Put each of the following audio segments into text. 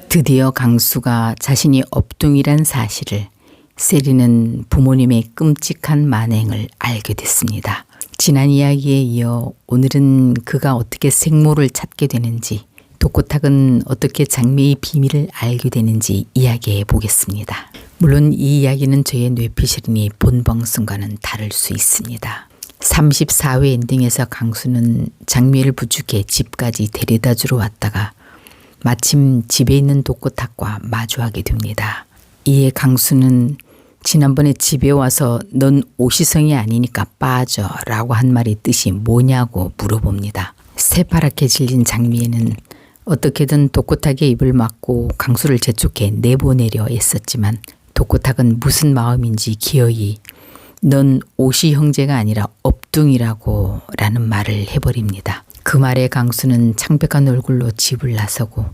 드디어 강수가 자신이 업둥이란 사실을, 세리는 부모님의 끔찍한 만행을 알게 됐습니다. 지난 이야기에 이어 오늘은 그가 어떻게 생모를 찾게 되는지, 독고탁은 어떻게 장미의 비밀을 알게 되는지 이야기해 보겠습니다. 물론 이 이야기는 저의 뇌피셜이니 본 방송과는 다를 수 있습니다. 34회 엔딩에서 강수는 장미를 부축해 집까지 데려다 주러 왔다가 마침 집에 있는 독고탁과 마주하게 됩니다. 이에 강수는 지난번에 집에 와서 넌 오시성이 아니니까 빠져 라고 한 말의 뜻이 뭐냐고 물어봅니다. 새파랗게 질린 장미에는 어떻게든 독고탁의 입을 막고 강수를 재촉해 내보내려 했었지만 독고탁은 무슨 마음인지 기어이 넌 오시 형제가 아니라 업둥이라고 라는 말을 해버립니다. 그 말에 강수는 창백한 얼굴로 집을 나서고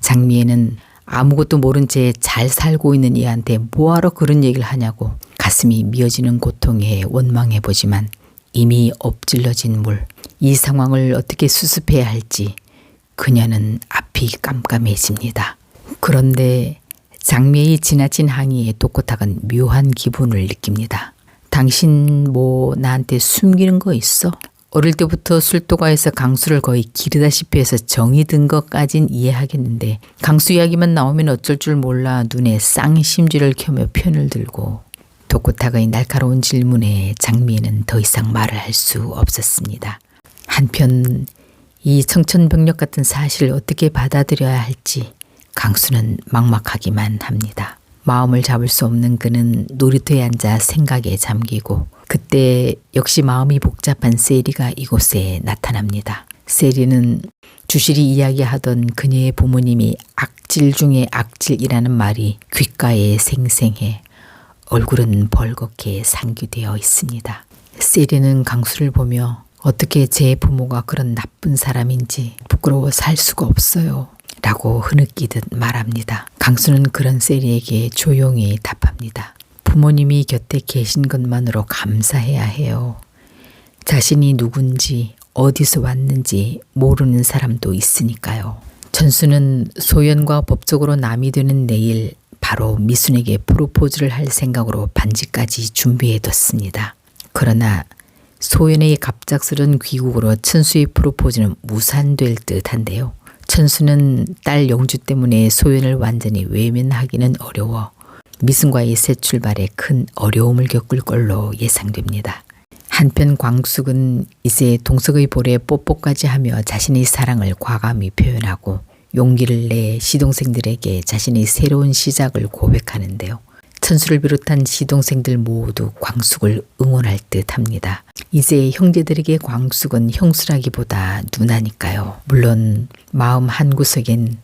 장미애는 아무것도 모른 채 잘 살고 있는 얘한테 뭐하러 그런 얘기를 하냐고 가슴이 미어지는 고통에 원망해보지만 이미 엎질러진 물, 이 상황을 어떻게 수습해야 할지 그녀는 앞이 깜깜해집니다. 그런데 장미애의 지나친 항의에 독고탁은 묘한 기분을 느낍니다. 당신 뭐 나한테 숨기는 거 있어? 어릴 때부터 술도가에서 강수를 거의 기르다시피 해서 정이 든 것까진 이해하겠는데 강수 이야기만 나오면 어쩔 줄 몰라 눈에 쌍심지를 켜며 편을 들고 독고탁의 날카로운 질문에 장미애는 더 이상 말을 할 수 없었습니다. 한편 이 청천벽력 같은 사실을 어떻게 받아들여야 할지 강수는 막막하기만 합니다. 마음을 잡을 수 없는 그는 놀이터에 앉아 생각에 잠기고 그때 역시 마음이 복잡한 세리가 이곳에 나타납니다. 세리는 주실이 이야기하던 그녀의 부모님이 악질 중에 악질이라는 말이 귓가에 생생해 얼굴은 벌겋게 상기되어 있습니다. 세리는 강수를 보며 어떻게 제 부모가 그런 나쁜 사람인지 부끄러워 살 수가 없어요 라고 흐느끼듯 말합니다. 강수는 그런 세리에게 조용히 답합니다. 부모님이 곁에 계신 것만으로 감사해야 해요. 자신이 누군지 어디서 왔는지 모르는 사람도 있으니까요. 천수는 소연과 법적으로 남이 되는 내일 바로 미순에게 프로포즈를 할 생각으로 반지까지 준비해뒀습니다. 그러나 소연의 갑작스런 귀국으로 천수의 프로포즈는 무산될 듯한데요. 천수는 딸 영주 때문에 소연을 완전히 외면하기는 어려워 미순과의 새 출발에 큰 어려움을 겪을 걸로 예상됩니다. 한편 광숙은 이제 동석의 볼에 뽀뽀까지 하며 자신의 사랑을 과감히 표현하고 용기를 내 시동생들에게 자신의 새로운 시작을 고백하는데요. 천수를 비롯한 시동생들 모두 광숙을 응원할 듯합니다. 이제 형제들에게 광숙은 형수라기보다 누나니까요. 물론 마음 한구석엔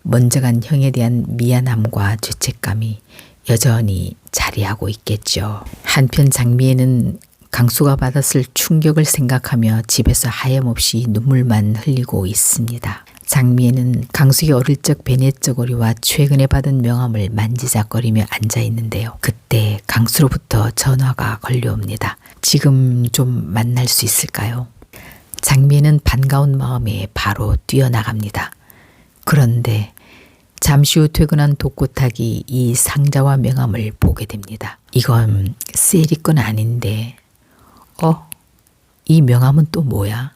먼저 간 형에 대한 미안함과 죄책감이 여전히 자리하고 있겠죠. 한편 장미애는 강수가 받았을 충격을 생각하며 집에서 하염없이 눈물만 흘리고 있습니다. 장미애는 강수의 어릴 적 베네쩌고리와 최근에 받은 명함을 만지작거리며 앉아 있는데요. 그때 강수로부터 전화가 걸려옵니다. 지금 좀 만날 수 있을까요? 장미애는 반가운 마음에 바로 뛰어나갑니다. 그런데 잠시 후 퇴근한 독고탁이 이 상자와 명함을 보게 됩니다. 이건 세리 건 아닌데 이 명함은 또 뭐야?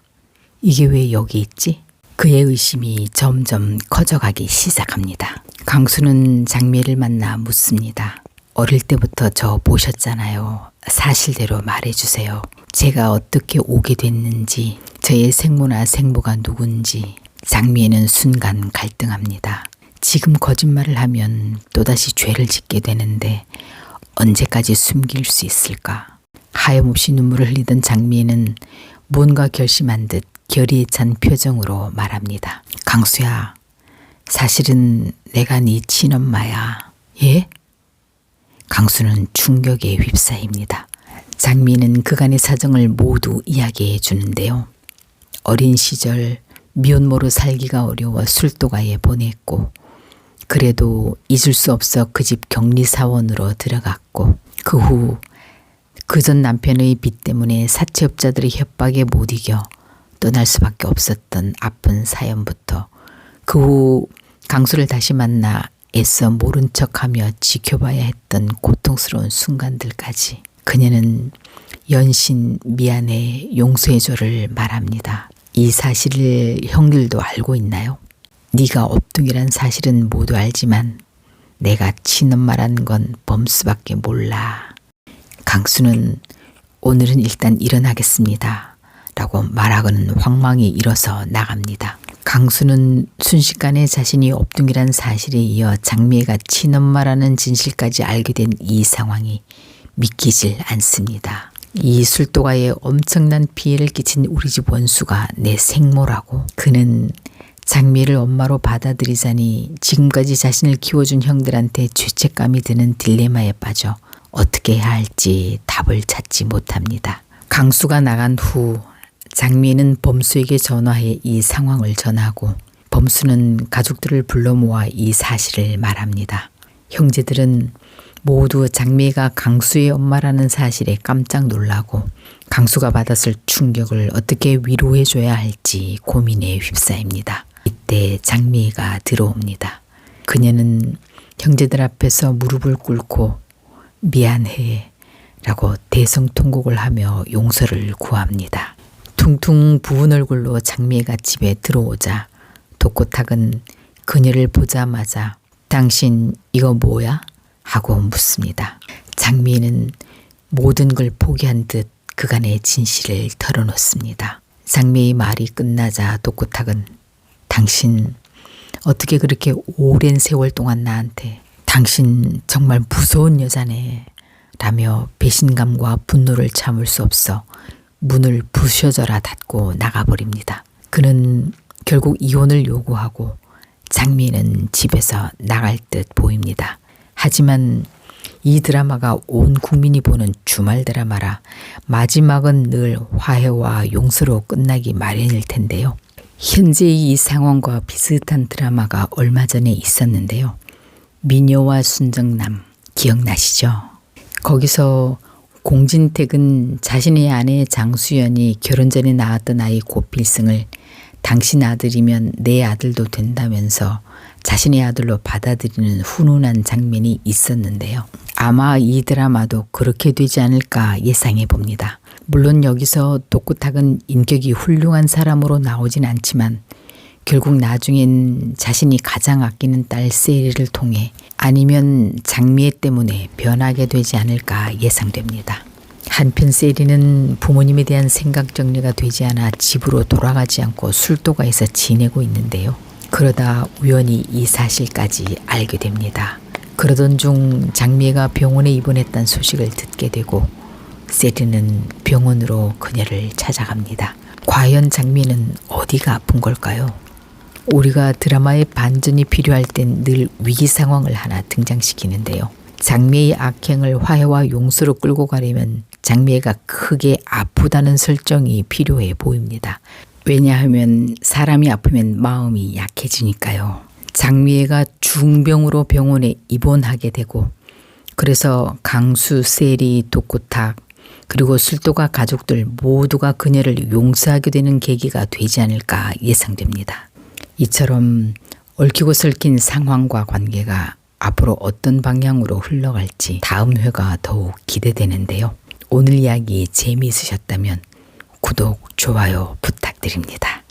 이게 왜 여기 있지? 그의 의심이 점점 커져가기 시작합니다. 강수는 장미애를 만나 묻습니다. 어릴 때부터 저 보셨잖아요. 사실대로 말해주세요. 제가 어떻게 오게 됐는지, 저의 생모나 생모가 누군지. 장미애는 순간 갈등합니다. 지금 거짓말을 하면 또다시 죄를 짓게 되는데 언제까지 숨길 수 있을까? 하염없이 눈물을 흘리던 장미애는 뭔가 결심한 듯 결의에 찬 표정으로 말합니다. 강수야, 사실은 내가 네 친엄마야. 예? 강수는 충격에 휩싸입니다. 장미애는 그간의 사정을 모두 이야기해 주는데요. 어린 시절 미혼모로 살기가 어려워 술도가에 보냈고 그래도 잊을 수 없어 그 집 격리사원으로 들어갔고 그 후 그 전 남편의 빚 때문에 사채업자들의 협박에 못 이겨 떠날 수밖에 없었던 아픈 사연부터 그 후 강수를 다시 만나 애써 모른 척하며 지켜봐야 했던 고통스러운 순간들까지 그녀는 연신 미안해 용서해줘를 말합니다. 이 사실을 형들도 알고 있나요? 네가 업둥이란 사실은 모두 알지만 내가 친엄마라는 건 범수밖에 몰라. 강수는 오늘은 일단 일어나겠습니다 라고 말하고는 황망히 일어서 나갑니다. 강수는 순식간에 자신이 업둥이란 사실에 이어 장미애가 친엄마라는 진실까지 알게 된 이 상황이 믿기질 않습니다. 이 술도가에 엄청난 피해를 끼친 우리 집 원수가 내 생모라고. 그는 장미애를 엄마로 받아들이자니 지금까지 자신을 키워준 형들한테 죄책감이 드는 딜레마에 빠져 어떻게 해야 할지 답을 찾지 못합니다. 강수가 나간 후 장미애는 범수에게 전화해 이 상황을 전하고 범수는 가족들을 불러 모아 이 사실을 말합니다. 형제들은 모두 장미애가 강수의 엄마라는 사실에 깜짝 놀라고 강수가 받았을 충격을 어떻게 위로해줘야 할지 고민에 휩싸입니다. 이때 장미애가 들어옵니다. 그녀는 형제들 앞에서 무릎을 꿇고 미안해 라고 대성통곡을 하며 용서를 구합니다. 퉁퉁 부은 얼굴로 장미애가 집에 들어오자 독고탁은 그녀를 보자마자 당신 이거 뭐야? 하고 묻습니다. 장미애는 모든 걸 포기한 듯 그간의 진실을 털어놓습니다. 장미애의 말이 끝나자 독고탁은 당신 어떻게 그렇게 오랜 세월 동안 나한테 당신 정말 무서운 여자네 라며 배신감과 분노를 참을 수 없어 문을 부셔져라 닫고 나가버립니다. 그는 결국 이혼을 요구하고 장미애는 집에서 나갈 듯 보입니다. 하지만 이 드라마가 온 국민이 보는 주말 드라마라 마지막은 늘 화해와 용서로 끝나기 마련일 텐데요. 현재의 이 상황과 비슷한 드라마가 얼마 전에 있었는데요. 미녀와 순정남 기억나시죠? 거기서 공진택은 자신의 아내 장수연이 결혼 전에 낳았던 아이 고필승을 당신 아들이면 내 아들도 된다면서 자신의 아들로 받아들이는 훈훈한 장면이 있었는데요. 아마 이 드라마도 그렇게 되지 않을까 예상해 봅니다. 물론 여기서 독고탁은 인격이 훌륭한 사람으로 나오진 않지만 결국 나중엔 자신이 가장 아끼는 딸 세리를 통해 아니면 장미애 때문에 변하게 되지 않을까 예상됩니다. 한편 세리는 부모님에 대한 생각 정리가 되지 않아 집으로 돌아가지 않고 술도가에서 지내고 있는데요. 그러다 우연히 이 사실까지 알게 됩니다. 그러던 중 장미애가 병원에 입원했다는 소식을 듣게 되고 세리는 병원으로 그녀를 찾아갑니다. 과연 장미애는 어디가 아픈 걸까요? 우리가 드라마의 반전이 필요할 땐 늘 위기 상황을 하나 등장시키는데요. 장미애의 악행을 화해와 용서로 끌고 가려면 장미애가 크게 아프다는 설정이 필요해 보입니다. 왜냐하면 사람이 아프면 마음이 약해지니까요. 장미애가 중병으로 병원에 입원하게 되고 그래서 강수, 세리, 독고탁 그리고 술도가 가족들 모두가 그녀를 용서하게 되는 계기가 되지 않을까 예상됩니다. 이처럼 얽히고 설킨 상황과 관계가 앞으로 어떤 방향으로 흘러갈지 다음 회가 더욱 기대되는데요. 오늘 이야기 재미있으셨다면 구독, 좋아요 부탁드립니다.